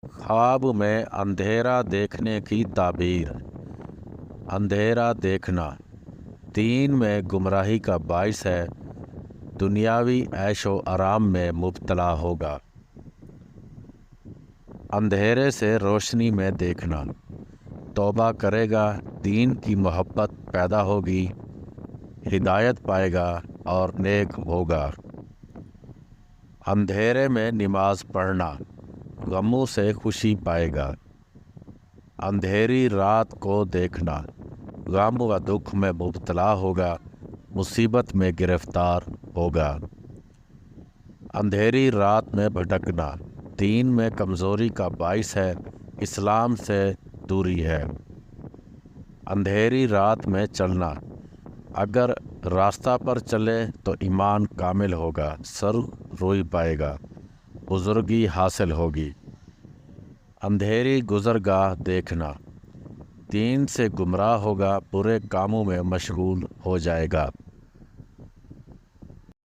ख्वाब में अंधेरा देखने की ताबीर। अंधेरा देखना दीन में गुमराही का बाइस है, दुनियावी ऐशो आराम में मुब्तला होगा। अंधेरे से रोशनी में देखना, तौबा करेगा, दीन की मोहब्बत पैदा होगी, हिदायत पाएगा और नेक होगा। अंधेरे में नमाज पढ़ना, गमों से खुशी पाएगा। अंधेरी रात को देखना, गम व दुख में मुब्तला होगा, मुसीबत में गिरफ्तार होगा। अंधेरी रात में भटकना दीन में कमज़ोरी का बाइस है, इस्लाम से दूरी है। अंधेरी रात में चलना, अगर रास्ता पर चले तो ईमान कामिल होगा, सर रोई पाएगा, बुजुर्गी हासिल होगी। अंधेरी गुज़रगाह देखना, दीन से गुमराह होगा, बुरे कामों में मशगूल हो जाएगा।